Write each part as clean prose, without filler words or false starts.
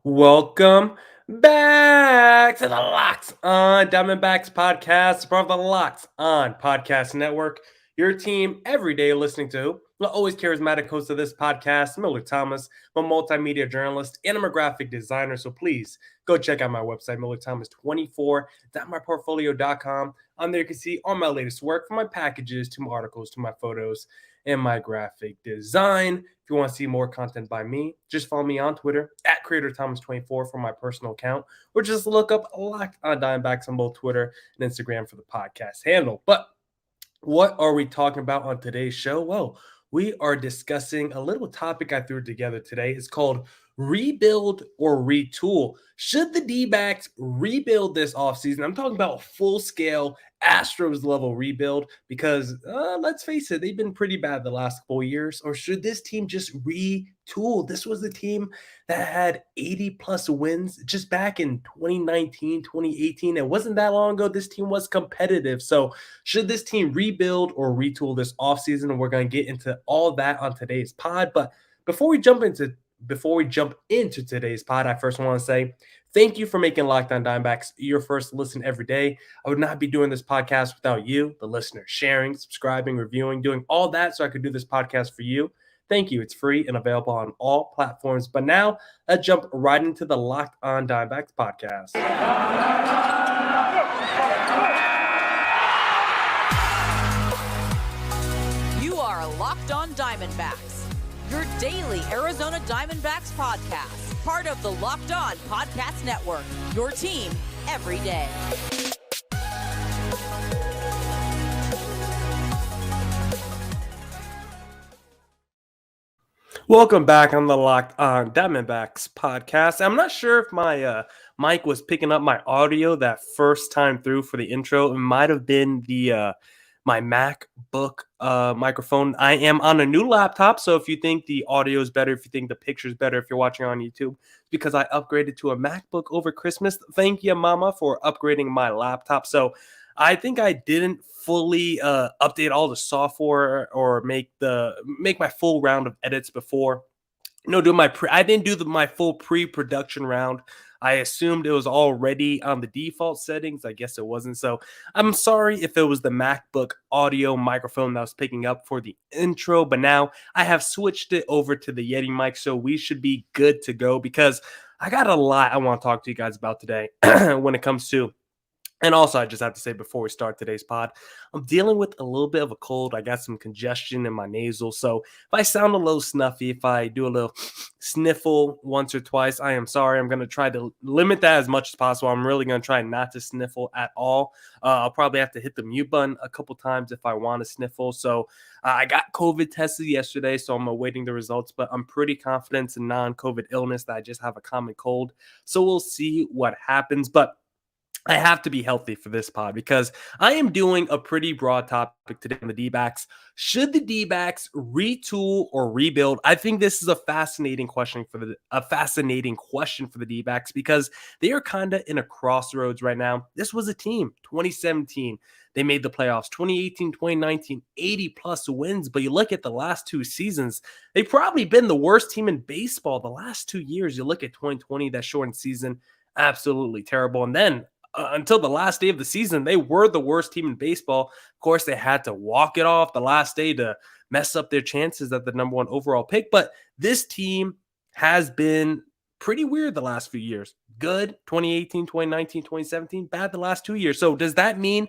Welcome back to the Locked On Diamondbacks podcast, part of the Locked On Podcast Network. Your team every day listening to the always charismatic host of this podcast, Millard Thomas. I'm a multimedia journalist and I'm a graphic designer, so please go check out my website, millardthomas24.myportfolio.com. On there you can see all my latest work, from my packages to my articles to my photos and my graphic design. If you want to see more content by me, just follow me on Twitter at CreatorThomas24 for my personal account, or just look up Locked On Diamondbacks on both Twitter and Instagram for the podcast handle. But what are we talking about on today's show? Well, we are discussing a little topic I threw together today. It's called rebuild or retool. Should the D-backs rebuild this offseason? I'm talking about full-scale Astros level rebuild because let's face it, they've been pretty bad the last couple of years. Or should this team just retool? This was the team that had 80 plus wins just back in 2019, 2018. It wasn't that long ago. This team was competitive. So should this team rebuild or retool this offseason? And we're going to get into all that on today's pod. But before we jump into today's pod, I first want to say thank you for making Locked On Diamondbacks your first listen every day. I would not be doing this podcast without you, the listener, sharing, subscribing, reviewing, doing all that so I could do this podcast for you. Thank you. It's free and available on all platforms. But now let's jump right into the Locked On Diamondbacks podcast. You are Locked On Diamondbacks, your daily Arizona Diamondbacks podcast, part of the Locked On Podcast Network, your team every day. Welcome back on the Locked On Diamondbacks podcast. I'm not sure if my mic was picking up my audio that first time through for the intro. It might have been the my MacBook microphone. I am on a new laptop, so if you think the audio is better, if you think the picture is better, if you're watching on YouTube, because I upgraded to a MacBook over Christmas. Thank you, Mama, for upgrading my laptop. So I think I didn't fully update all the software or make my full round of edits before. I didn't do my full pre-production round. I assumed it was already on the default settings. I guess it wasn't. So I'm sorry if it was the MacBook audio microphone that was picking up for the intro, but now I have switched it over to the Yeti mic, so we should be good to go because I got a lot I want to talk to you guys about today when it comes to. And also, I just have to say before we start today's pod, I'm dealing with a little bit of a cold. I got some congestion in my nasal. So if I sound a little snuffy, if I do a little sniffle once or twice, I am sorry. I'm going to try to limit that as much as possible. I'm really going to try not to sniffle at all. I'll probably have to hit the mute button a couple times if I want to sniffle. So I got COVID tested yesterday, so I'm awaiting the results. But I'm pretty confident it's a non-COVID illness that I just have a common cold. So we'll see what happens. But I have to be healthy for this pod because I am doing a pretty broad topic today on the D-backs. Should the D-backs retool or rebuild? I think this is a fascinating question for the D-backs because they are kind of in a crossroads right now. This was a team, 2017. They made the playoffs, 2018, 2019, 80 plus wins. But you look at the last two seasons, they've probably been the worst team in baseball the last 2 years. You look at 2020, that shortened season, absolutely terrible. And then until the last day of the season, they were the worst team in baseball. Of course, they had to walk it off the last day to mess up their chances at the number one overall pick. But this team has been pretty weird the last few years. Good 2018, 2019, 2017, bad the last 2 years. So does that mean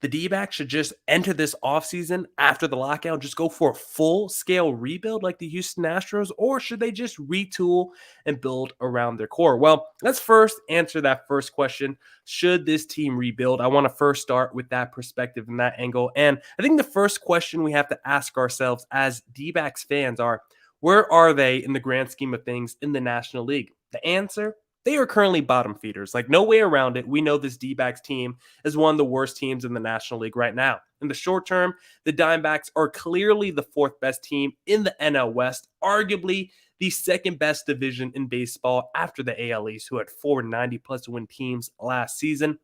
the D-backs should just enter this offseason after the lockout, just go for a full-scale rebuild like the Houston Astros, or should they just retool and build around their core? Well, let's first answer that first question. Should this team rebuild? I want to first start with that perspective and that angle. And I think the first question we have to ask ourselves as D-backs fans are, where are they in the grand scheme of things in the National League? The answer: they are currently bottom feeders. Like, no way around it. We know this D-backs team is one of the worst teams in the National League right now. In the short term, the Diamondbacks are clearly the fourth best team in the NL West, arguably the second best division in baseball after the AL East, who had 4 90-plus win teams last season.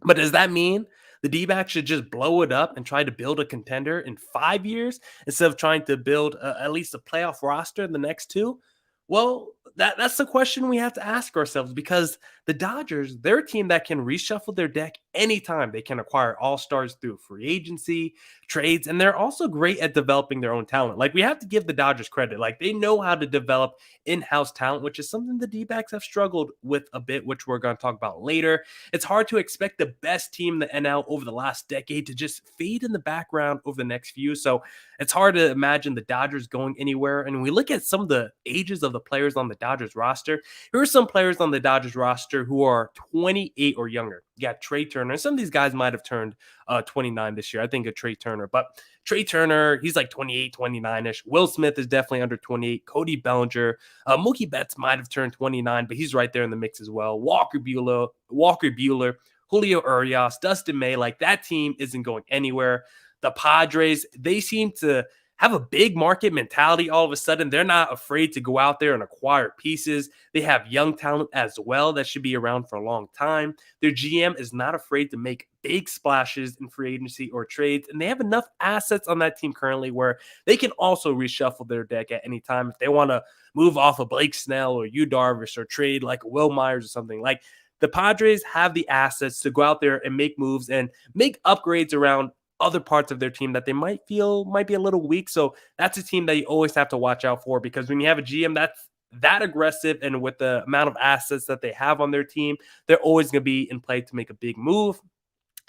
But does that mean the D-backs should just blow it up and try to build a contender in 5 years instead of trying to build at least a playoff roster in the next 2? Well, That's the question we have to ask ourselves, because the Dodgers, they're a team that can reshuffle their deck anytime. They can acquire all-stars through free agency, trades, and they're also great at developing their own talent. Like, we have to give the Dodgers credit. Like, they know how to develop in-house talent, which is something the D-backs have struggled with a bit, which we're going to talk about later. It's hard to expect the best team in the NL over the last decade to just fade in the background over the next few. So it's hard to imagine the Dodgers going anywhere. And when we look at some of the ages of the players on the Dodgers roster, here are some players on the Dodgers roster who are 28 or younger. You got Trey Turner. Some of these guys might have turned 29 this year. I think of Trey Turner. But Trey Turner, he's like 28, 29-ish. Will Smith is definitely under 28. Cody Bellinger. Mookie Betts might have turned 29, but he's right there in the mix as well. Walker Buehler, Julio Urias, Dustin May. Like, that team isn't going anywhere. The Padres, they seem to have a big market mentality all of a sudden. They're not afraid to go out there and acquire pieces. They have young talent as well that should be around for a long time. Their GM is not afraid to make big splashes in free agency or trades, and they have enough assets on that team currently where they can also reshuffle their deck at any time if they want to move off of Blake Snell or Yu Darvish or trade like Will Myers or something. Like, the Padres have the assets to go out there and make moves and make upgrades around other parts of their team that they might feel might be a little weak. So that's a team that you always have to watch out for, because when you have a GM that's that aggressive and with the amount of assets that they have on their team, they're always going to be in play to make a big move.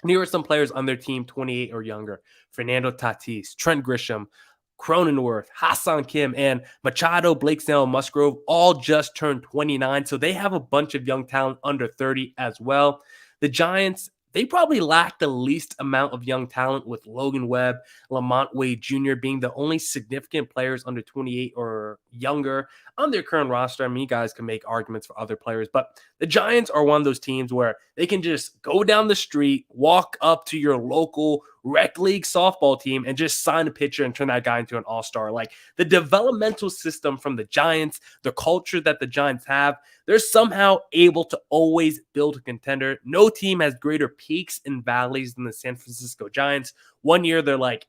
And here are some players on their team, 28 or younger: Fernando Tatis, Trent Grisham, Cronenworth, Hassan Kim, and Machado, Blake Snell, and Musgrove all just turned 29. So they have a bunch of young talent under 30 as well. The Giants, they probably lack the least amount of young talent, with Logan Webb, Lamont Wade Jr. being the only significant players under 28 or younger on their current roster. I mean, you guys can make arguments for other players, but the Giants are one of those teams where they can just go down the street, walk up to your local rec league softball team and just sign a pitcher and turn that guy into an all-star. Like, the developmental system from the Giants, the culture that the Giants have, they're somehow able to always build a contender. No team has greater peaks and valleys than the San Francisco Giants. One year they're like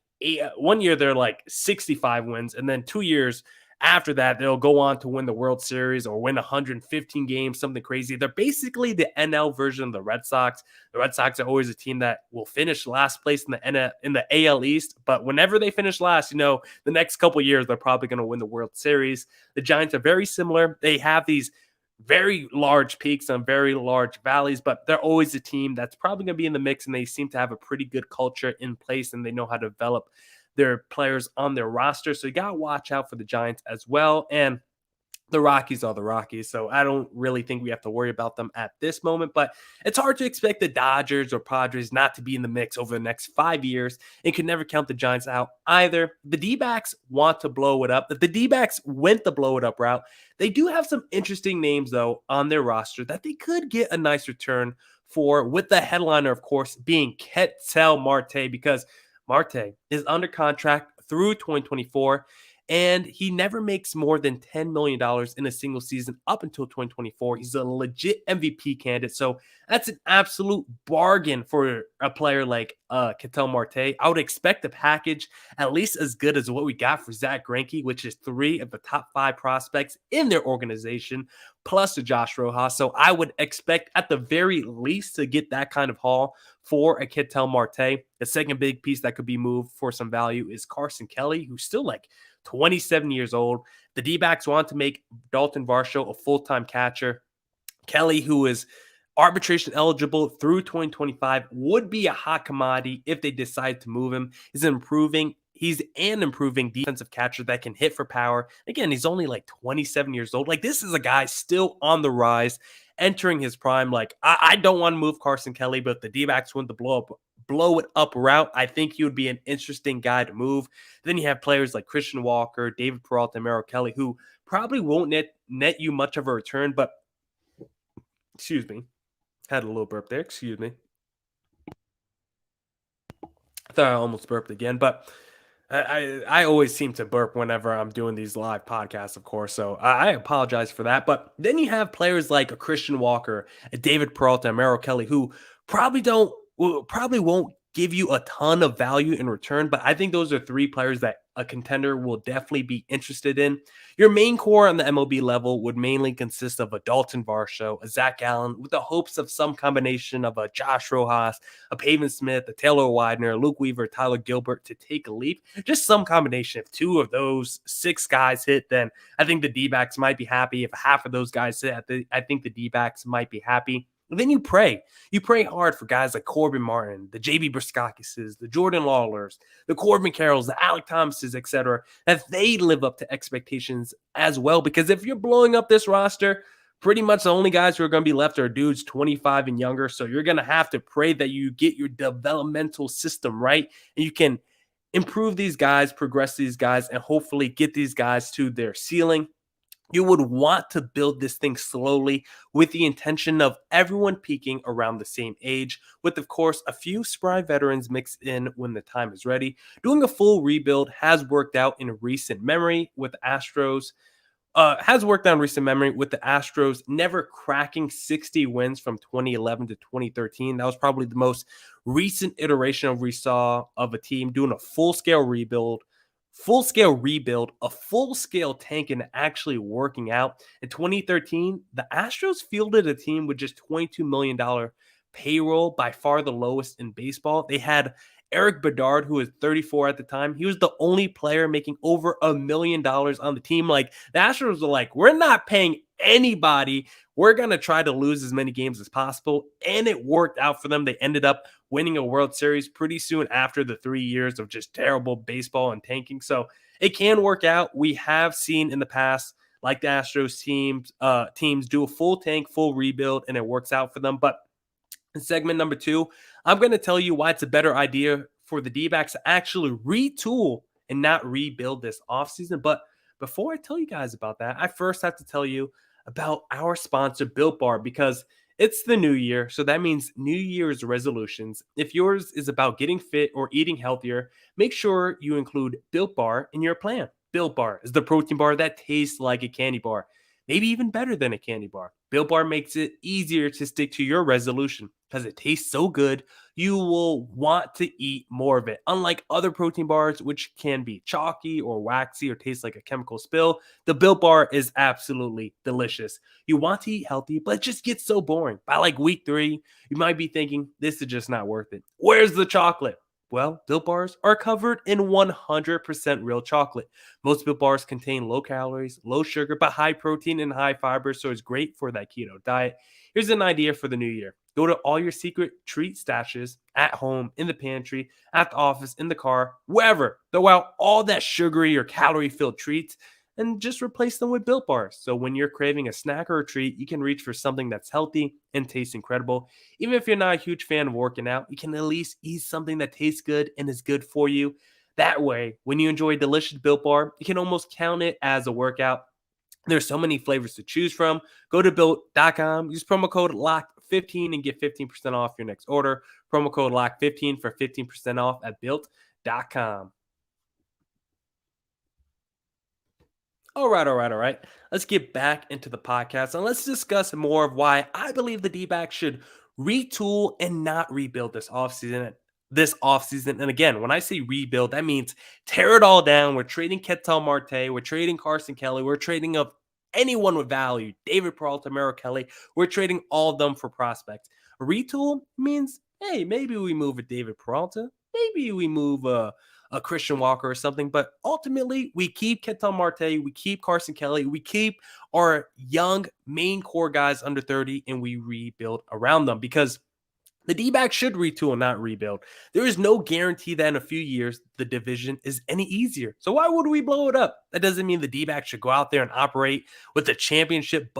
65 wins, and then 2 years after that, they'll go on to win the World Series or win 115 games, something crazy. They're basically the NL version of the Red Sox. The Red Sox are always a team that will finish last place in the AL East, but whenever they finish last, the next couple of years, they're probably going to win the World Series. The Giants are very similar. They have these very large peaks and very large valleys, but they're always a team that's probably going to be in the mix, and they seem to have a pretty good culture in place, and they know how to develop their players on their roster. So you got to watch out for the Giants as well. And the Rockies are the Rockies, so I don't really think we have to worry about them at this moment. But it's hard to expect the Dodgers or Padres not to be in the mix over the next 5 years, and can never count the Giants out either. The D-backs want to blow it up. If the D-backs went the blow it up route, they do have some interesting names, though, on their roster that they could get a nice return for, with the headliner, of course, being Ketel Marte, because Marte is under contract through 2024, and he never makes more than $10 million in a single season up until 2024. He's a legit MVP candidate, so that's an absolute bargain for a player like Ketel Marte. I would expect a package at least as good as what we got for Zach Greinke, which is 3 of the top 5 prospects in their organization, plus a Josh Rojas. So I would expect at the very least to get that kind of haul for a Ketel Marte. The second big piece that could be moved for some value is Carson Kelly, who's still like 27 years old. The D-backs want to make Dalton Varsho a full-time catcher. Kelly, who is arbitration eligible through 2025, would be a hot commodity if they decide to move him. He's an improving defensive catcher that can hit for power. Again, he's only like 27 years old. Like, this is a guy still on the rise, entering his prime. Like, I don't want to move Carson Kelly, but the D-backs want to blow it up route, I think he would be an interesting guy to move. Then you have players like Christian Walker, David Peralta, and Merrill Kelly, who probably won't net you much of a return, but excuse me, had a little burp there, excuse me. I thought I almost burped again, but I always seem to burp whenever I'm doing these live podcasts, of course, so I apologize for that. But then you have players like a Christian Walker, a David Peralta, and Merrill Kelly, who probably won't give you a ton of value in return, but I think those are 3 players that a contender will definitely be interested in. Your main core on the MLB level would mainly consist of a Dalton Varsho, a Zach Allen, with the hopes of some combination of a Josh Rojas, a Pavin Smith, a Taylor Widener, Luke Weaver, Tyler Gilbert to take a leap. Just some combination. If 2 of those 6 guys hit, then I think the D-backs might be happy. If half of those guys hit, I think the D-backs might be happy. And then you pray. You pray hard for guys like Corbin Martin, the J.B. Briskakises, the Jordan Lawlers, the Corbin Carrolls, the Alec Thomases, etc., that they live up to expectations as well. Because if you're blowing up this roster, pretty much the only guys who are going to be left are dudes 25 and younger. So you're going to have to pray that you get your developmental system right and you can improve these guys, progress these guys, and hopefully get these guys to their ceiling. You would want to build this thing slowly with the intention of everyone peaking around the same age, with, of course, a few spry veterans mixed in when the time is ready. Doing a full rebuild has worked out in recent memory with the Astros. Never cracking 60 wins from 2011 to 2013. That was probably the most recent iteration we saw of a team doing a full-scale rebuild, a full-scale tank, and actually working out. In 2013, the Astros fielded a team with just $22 million payroll, by far the lowest in baseball. They had Eric Bedard, who was 34 at the time. He was the only player making over $1 million on the team. Like, the Astros were like, we're not paying anybody. We're going to try to lose as many games as possible. And it worked out for them. They ended up winning a World Series pretty soon after the 3 years of just terrible baseball and tanking. So it can work out. We have seen in the past, like the Astros teams do a full tank, full rebuild, and it works out for them. But in segment number 2, I'm going to tell you why it's a better idea for the D-backs to actually retool and not rebuild this offseason. But before I tell you guys about that, I first have to tell you about our sponsor, Built Bar, because it's the new year. So that means New Year's resolutions. If yours is about getting fit or eating healthier, make sure you include Built Bar in your plan. Built Bar is the protein bar that tastes like a candy bar, maybe even better than a candy bar. Built Bar makes it easier to stick to your resolution because it tastes so good, you will want to eat more of it. Unlike other protein bars, which can be chalky or waxy or taste like a chemical spill, the Built Bar is absolutely delicious. You want to eat healthy, but it just gets so boring. By like week 3, you might be thinking, this is just not worth it. Where's the chocolate? Well, Built Bars are covered in 100% real chocolate. Most Built Bars contain low calories, low sugar, but high protein and high fiber, so it's great for that keto diet. Here's an idea for the new year. Go to all your secret treat stashes at home, in the pantry, at the office, in the car, wherever. Throw out all that sugary or calorie-filled treats and just replace them with Built Bars. So when you're craving a snack or a treat, you can reach for something that's healthy and tastes incredible. Even if you're not a huge fan of working out, you can at least eat something that tastes good and is good for you. That way, when you enjoy a delicious Built Bar, you can almost count it as a workout. There's so many flavors to choose from. Go to Built.com, use promo code LOCK15 and get 15% off your next order. Promo code LOCK15 for 15% off at Built.com. All right. Let's get back into the podcast and let's discuss more of why I believe the D-backs should retool and not rebuild this offseason. And again, when I say rebuild, that means tear it all down. We're trading Ketel Marte. We're trading Carson Kelly. We're trading of anyone with value. David Peralta, Merrill Kelly. We're trading all of them for prospects. A retool means, hey, maybe we move a David Peralta. Maybe we move a Christian Walker or something. But ultimately, we keep Ketel Marte. We keep Carson Kelly. We keep our young main core guys under 30, and we rebuild around them because the D-backs should retool, not rebuild. There is no guarantee that in a few years, the division is any easier. So why would we blow it up? That doesn't mean the D-backs should go out there and operate with a championship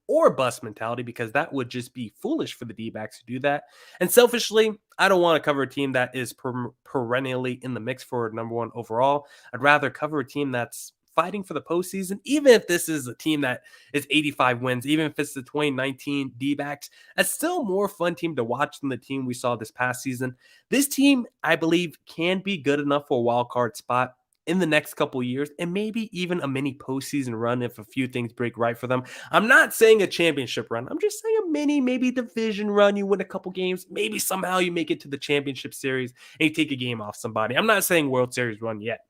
or bust mentality, because that would just be foolish for the D-backs to do that. And selfishly, I don't want to cover a team that is perennially in the mix for number 1 overall. I'd rather cover a team that's fighting for the postseason, even if this is a team that is 85 wins, even if it's the 2019 D-backs, that's still a more fun team to watch than the team we saw this past season. This team, I believe, can be good enough for a wild card spot. in the next couple years, and maybe even a mini postseason run if a few things break right for them. I'm not saying a championship run. I'm just saying a mini, maybe division run. You win a couple games. Maybe somehow you make it to the championship series and you take a game off somebody. I'm not saying World Series run yet.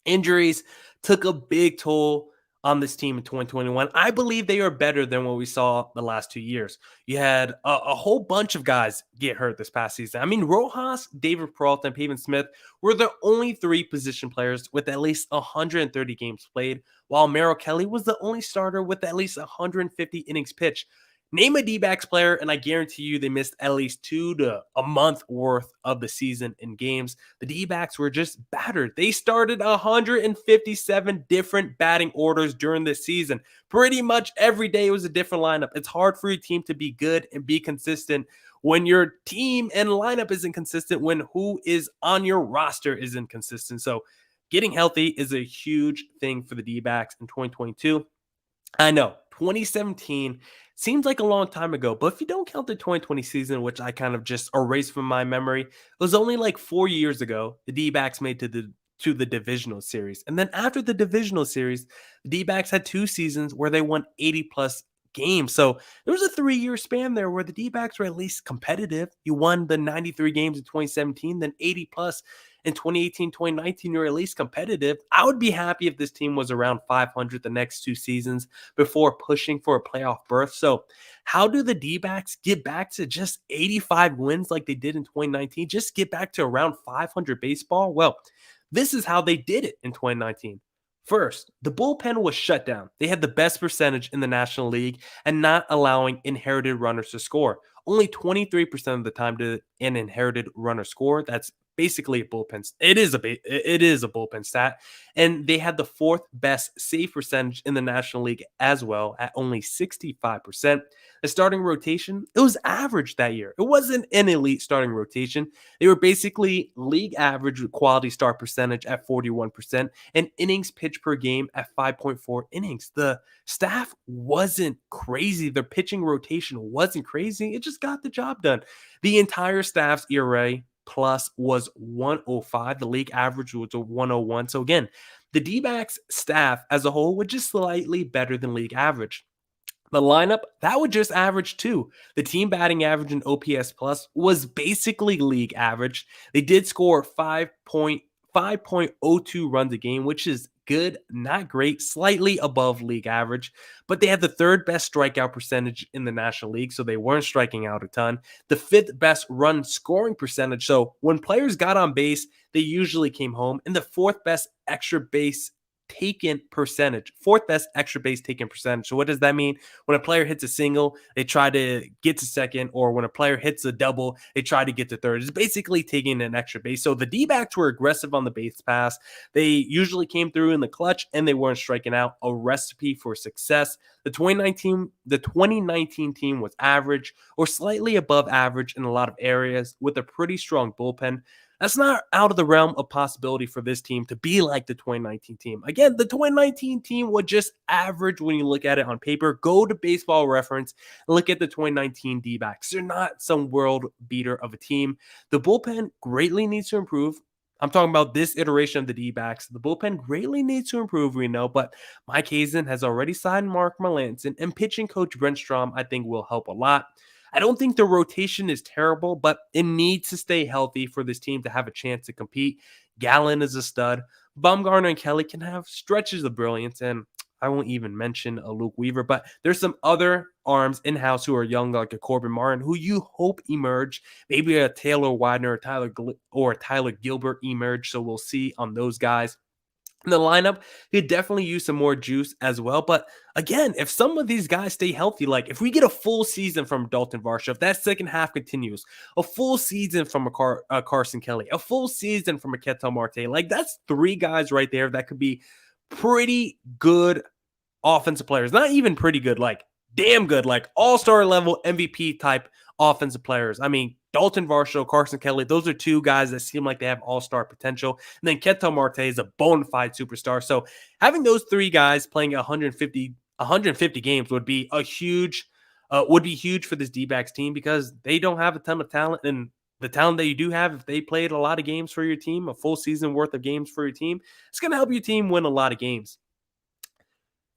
Injuries took a big toll on this team in 2021. I believe they are better than what we saw the last 2 years. You had a whole bunch of guys get hurt this past season. I mean, Rojas, David Peralta, and Pavin Smith were the only 3 position players with at least 130 games played, while Merrill Kelly was the only starter with at least 150 innings pitched. Name a D-backs player, and I guarantee you they missed at least 2 to a month worth of the season in games. The D-backs were just battered. They started 157 different batting orders during this season. Pretty much every day it was a different lineup. It's hard for your team to be good and be consistent when your team and lineup isn't consistent, when who is on your roster isn't consistent. So getting healthy is a huge thing for the D-backs in 2022. I know 2017 seems like a long time ago, but if you don't count the 2020 season, which I kind of just erased from my memory, it was only like 4 years ago the D-backs made to the divisional series. And then after the divisional series, the D-backs had 2 seasons where they won 80 plus games. So there was a 3-year span there where the D-backs were at least competitive. You won the 93 games in 2017, then 80 plus in 2018, 2019, you're at least competitive. I would be happy if this team was around 500 the next 2 seasons before pushing for a playoff berth. So how do the D-backs get back to just 85 wins like they did in 2019? Just get back to around 500 baseball? Well, this is how they did it in 2019. First, the bullpen was shut down. They had the best percentage in the National League and not allowing inherited runners to score. Only 23% of the time did an inherited runner score. That's basically a bullpen. It is a bullpen stat. And they had the 4th best save percentage in the National League as well at only 65%. The starting rotation, it was average that year. It wasn't an elite starting rotation. They were basically league average with quality start percentage at 41% and innings pitched per game at 5.4 innings. The staff wasn't crazy. Their pitching rotation wasn't crazy. It just got the job done. The entire staff's ERA plus was 105. The league average was a 101. So again, the D-backs staff as a whole was just slightly better than league average. The lineup, that would just average too. The team batting average in OPS plus was basically league average. They did score 5.02 runs a game, which is good, not great, slightly above league average, but they had the 3rd best strikeout percentage in the National League, so they weren't striking out a ton. The 5th best run scoring percentage, so when players got on base, they usually came home, and the 4th best extra base taken percentage, 4th best extra base taken percentage. So what does that mean? When a player hits a single, they try to get to second, or when a player hits a double, they try to get to third. It's basically taking an extra base. So the D-backs were aggressive on the base pass. They usually came through in the clutch and they weren't striking out. A recipe for success. The 2019 team was average or slightly above average in a lot of areas with a pretty strong bullpen. That's not out of the realm of possibility for this team to be like the 2019 team. Again, the 2019 team was just average when you look at it on paper. Go to Baseball Reference and look at the 2019 D-backs. They're not some world beater of a team. The bullpen greatly needs to improve. I'm talking about this iteration of the D-backs. The bullpen greatly needs to improve, we know, but Mike Hazen has already signed Mark Melancon, and pitching coach Brent Strom, I think, will help a lot. I don't think the rotation is terrible, but it needs to stay healthy for this team to have a chance to compete. Gallen is a stud. Bumgarner and Kelly can have stretches of brilliance, and I won't even mention a Luke Weaver, but there's some other arms in-house who are young, like a Corbin Martin, who you hope emerge. Maybe a Taylor Widener or Tyler Gilbert emerge, so we'll see on those guys. In the lineup, could definitely use some more juice as well. But again, if some of these guys stay healthy, like if we get a full season from Dalton Varsho, if that second half continues, a full season from Carson Kelly, a full season from a Ketel Marte, like that's 3 guys right there that could be pretty good offensive players. Not even pretty good, like damn good, like all-star level MVP type offensive players. I mean, Dalton Varsho, Carson Kelly, those are 2 guys that seem like they have all-star potential. And then Ketel Marte is a bona fide superstar. So having those 3 guys playing 150 games would be huge for this D-backs team, because they don't have a ton of talent and the talent that you do have, if they played a lot of games for your team, a full season worth of games for your team, it's going to help your team win a lot of games.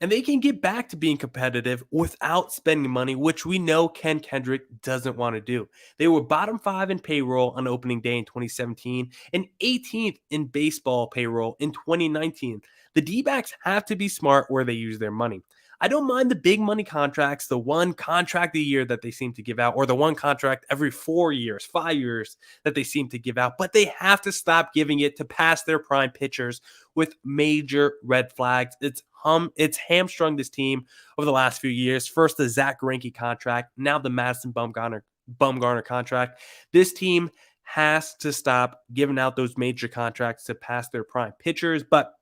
And they can get back to being competitive without spending money, which we know Ken Kendrick doesn't want to do. They were bottom 5 in payroll on opening day in 2017 and 18th in baseball payroll in 2019. The D-backs have to be smart where they use their money. I don't mind the big money contracts, the one contract a year that they seem to give out, or the one contract every 4 years, 5 years that they seem to give out, but they have to stop giving it to past their prime pitchers with major red flags. It's hamstrung this team over the last few years. First, the Zach Greinke contract, now the Madison Bumgarner contract. This team has to stop giving out those major contracts to past their prime pitchers, but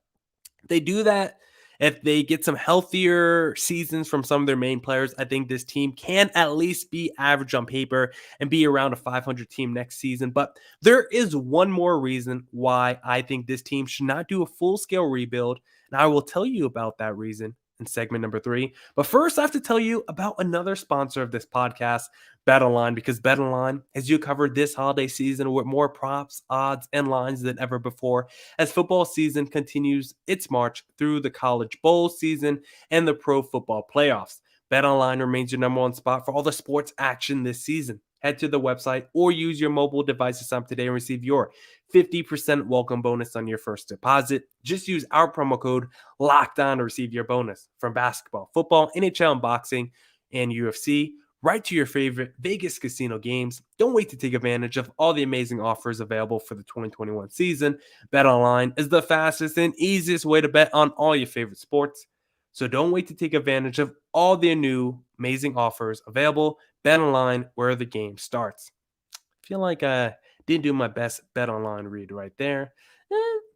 they do that if they get some healthier seasons from some of their main players. I think this team can at least be average on paper and be around a 500 team next season. But there is one more reason why I think this team should not do a full-scale rebuild, and I will tell you about that reason in segment number 3. But first, I have to tell you about another sponsor of this podcast, BetOnline, because BetOnline has you covered this holiday season with more props, odds, and lines than ever before as football season continues its march through the college bowl season and the pro football playoffs. BetOnline remains your number one spot for all the sports action this season. Head to the website or use your mobile device to sign up today and receive your 50% welcome bonus on your first deposit. Just use our promo code LOCKEDON to receive your bonus from basketball, football, NHL, and boxing, and UFC, right to your favorite Vegas casino games. Don't wait to take advantage of all the amazing offers available for the 2021 season. BetOnline is the fastest and easiest way to bet on all your favorite sports. So don't wait to take advantage of all their new amazing offers available. BetOnline, where the game starts. I feel like I didn't do my best BetOnline read right there.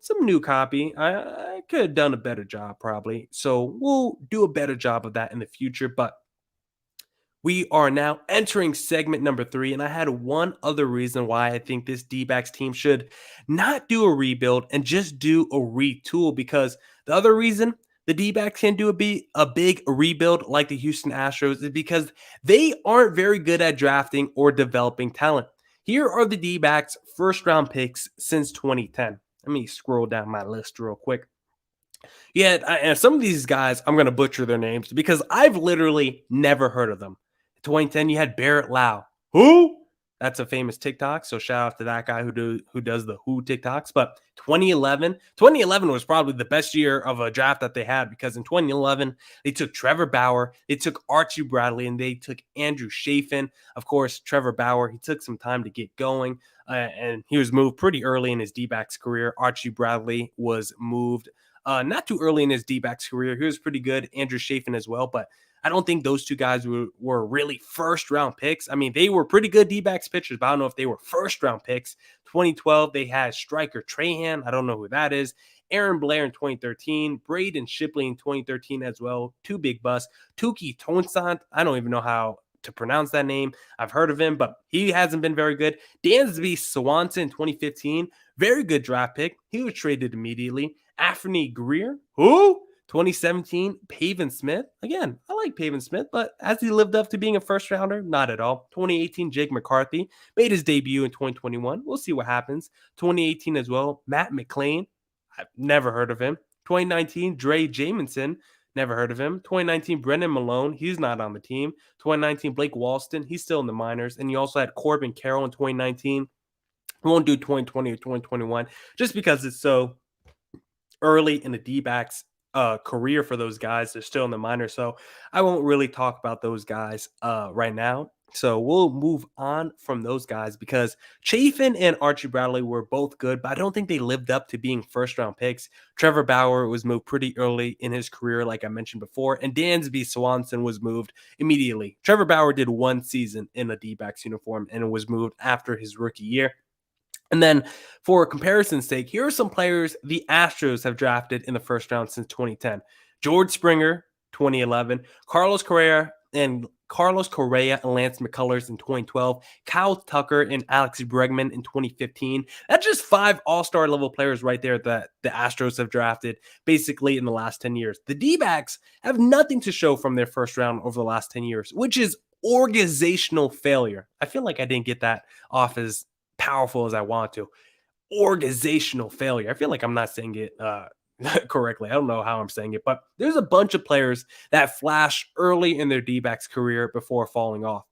Some new copy. I could have done a better job probably. So we'll do a better job of that in the future. But we are now entering segment number 3, and I had one other reason why I think this D-backs team should not do a rebuild and just do a retool, because the other reason the D-backs can do a big rebuild like the Houston Astros is because they aren't very good at drafting or developing talent. Here are the D-backs' first-round picks since 2010. Let me scroll down my list real quick. Yeah, and some of these guys, I'm going to butcher their names because I've literally never heard of them. 2010, you had Barrett Lau. Who? That's a famous TikTok, so shout out to that guy who does the who TikToks. But 2011 was probably the best year of a draft that they had, because in 2011, they took Trevor Bauer, they took Archie Bradley, and they took Andrew Chafin. Of course, Trevor Bauer, he took some time to get going, and he was moved pretty early in his D-backs career. Archie Bradley was moved not too early in his D-backs career. He was pretty good. Andrew Chafin as well, but I don't think those two guys were really first-round picks. I mean, they were pretty good D-backs pitchers, but I don't know if they were first-round picks. 2012, they had Striker Trahan. I don't know who that is. Aaron Blair in 2013. Braden Shipley in 2013 as well. Two big busts. Tuki Toussaint. I don't even know how to pronounce that name. I've heard of him, but he hasn't been very good. Dansby Swanson in 2015. Very good draft pick. He was traded immediately. Anthony Greer. Who? 2017, Pavin Smith. Again, I like Pavin Smith, but has he lived up to being a first rounder? Not at all. 2018, Jake McCarthy made his debut in 2021. We'll see what happens. 2018 as well, Matt McClain. I've never heard of him. 2019, Dre Jamison. Never heard of him. 2019, Brendan Malone. He's not on the team. 2019, Blake Walston. He's still in the minors. And you also had Corbin Carroll in 2019. We won't do 2020 or 2021 just because it's so early in the D-backs career for those guys. They're still in the minors, so I won't really talk about those guys right now. So we'll move on from those guys, because Chafin and Archie Bradley were both good, but I don't think they lived up to being first-round picks. Trevor Bauer was moved pretty early in his career, like I mentioned before, and Dansby Swanson was moved immediately. Trevor Bauer did one season in a D-backs uniform and was moved after his rookie year. And then for comparison's sake, here are some players the Astros have drafted in the first round since 2010. George Springer, 2011. Carlos Correa and Lance McCullers in 2012. Kyle Tucker and Alex Bregman in 2015. That's just 5 all-star level players right there that the Astros have drafted basically in the last 10 years. The D-backs have nothing to show from their first round over the last 10 years, which is organizational failure. I feel like I didn't get that off as powerful as I want to. Organizational failure. I feel like I'm not saying it correctly. I don't know how I'm saying it, but there's a bunch of players that flash early in their D-backs career before falling off.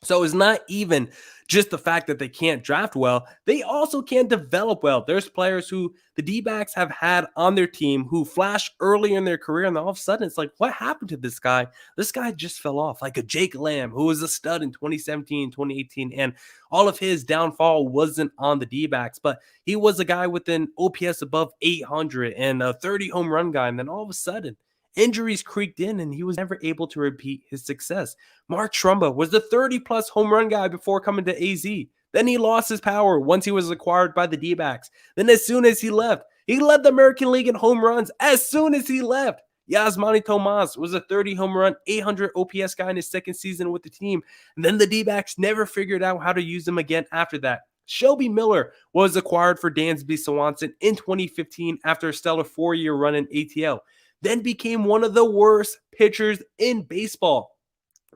So it's not even just the fact that they can't draft well, they also can't develop well. There's players who the D-backs have had on their team who flash early in their career, and all of a sudden it's like, what happened to this guy? This guy just fell off. Like a Jake Lamb, who was a stud in 2017, 2018, and all of his downfall wasn't on the D-backs, but he was a guy with an OPS above 800 and a 30 home run guy, and then all of a sudden, injuries creaked in and he was never able to repeat his success. Mark Trumbo was the 30-plus home run guy before coming to AZ. Then he lost his power once he was acquired by the D-backs. Then as soon as he led the American League in home runs as soon as he left. Yasmani Tomas was a 30 home run, 800 OPS guy in his second season with the team. And then the D-backs never figured out how to use him again after that. Shelby Miller was acquired for Dansby Swanson in 2015 after a stellar 4-year run in ATL. Then became one of the worst pitchers in baseball.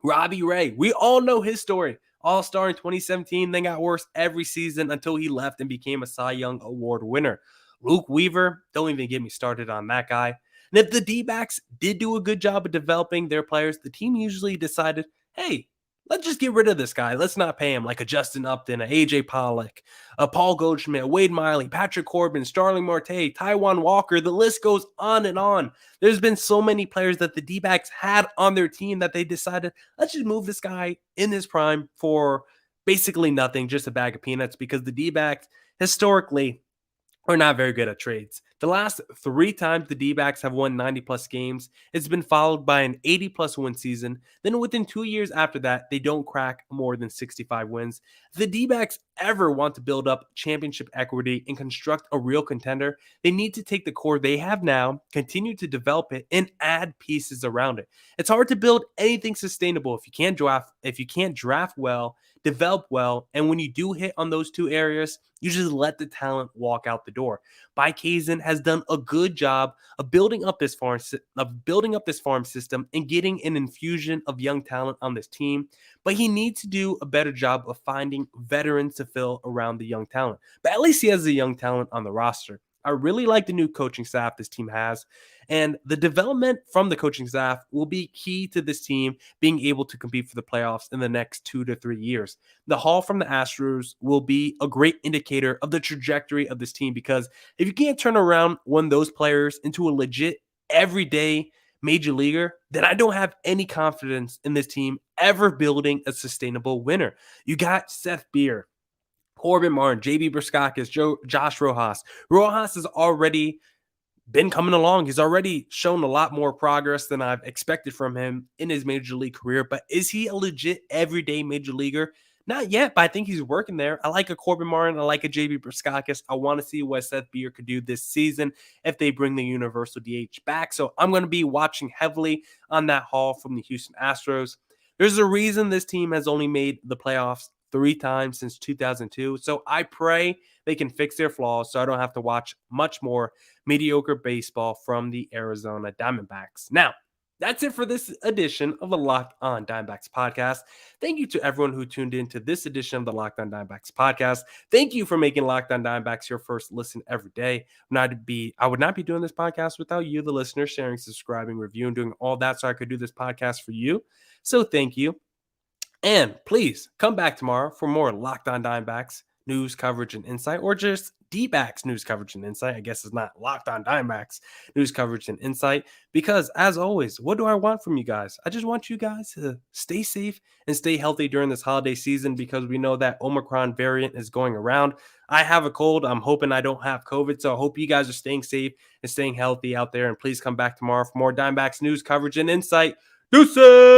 Robbie Ray, we all know his story. All-star in 2017, then got worse every season until he left and became a Cy Young Award winner. Luke Weaver, don't even get me started on that guy. And if the D-backs did do a good job of developing their players, the team usually decided, hey, let's just get rid of this guy. Let's not pay him, like a Justin Upton, a AJ Pollock, a Paul Goldschmidt, a Wade Miley, Patrick Corbin, Starling Marte, Taijuan Walker. The list goes on and on. There's been so many players that the D-backs had on their team that they decided, let's just move this guy in his prime for basically nothing, just a bag of peanuts, because the D-backs historically are not very good at trades. The last 3 times the D-backs have won 90-plus games, it's been followed by an 80-plus win season. Then within 2 years after that, they don't crack more than 65 wins. If the D-backs ever want to build up championship equity and construct a real contender, they need to take the core they have now, continue to develop it, and add pieces around it. It's hard to build anything sustainable if you can't draft well, develop well, and when you do hit on those 2 areas, you just let the talent walk out the door. Kazin has done a good job of building up this farm system and getting an infusion of young talent on this team, but he needs to do a better job of finding veterans to fill around the young talent. But at least he has the young talent on the roster. I really like the new coaching staff this team has, and the development from the coaching staff will be key to this team being able to compete for the playoffs in the next 2 to 3 years. The haul from the Astros will be a great indicator of the trajectory of this team, because if you can't turn around one of those players into a legit everyday major leaguer, then I don't have any confidence in this team ever building a sustainable winner. You got Seth Beer, Corbin Martin, JB Briskakis, Josh Rojas. Rojas has already been coming along. He's already shown a lot more progress than I've expected from him in his major league career. But is he a legit everyday major leaguer? Not yet, but I think he's working there. I like a Corbin Martin. I like a JB Briskakis. I want to see what Seth Beer could do this season if they bring the universal DH back. So I'm going to be watching heavily on that haul from the Houston Astros. There's a reason this team has only made the playoffs 3 times since 2002. So I pray they can fix their flaws so I don't have to watch much more mediocre baseball from the Arizona Diamondbacks. Now, that's it for this edition of the Locked On Diamondbacks podcast. Thank you to everyone who tuned in to this edition of the Locked On Diamondbacks podcast. Thank you for making Locked On Diamondbacks your first listen every day. I would not be doing this podcast without you, the listener, sharing, subscribing, reviewing, doing all that so I could do this podcast for you. So thank you. And please come back tomorrow for more Locked On Diamondbacks news, coverage, and insight, or just D-backs news, coverage, and insight. I guess it's not Locked On Diamondbacks news, coverage, and insight, because as always, what do I want from you guys? I just want you guys to stay safe and stay healthy during this holiday season, because we know that Omicron variant is going around. I have a cold. I'm hoping I don't have COVID, so I hope you guys are staying safe and staying healthy out there, and please come back tomorrow for more Diamondbacks news, coverage, and insight. Deuces!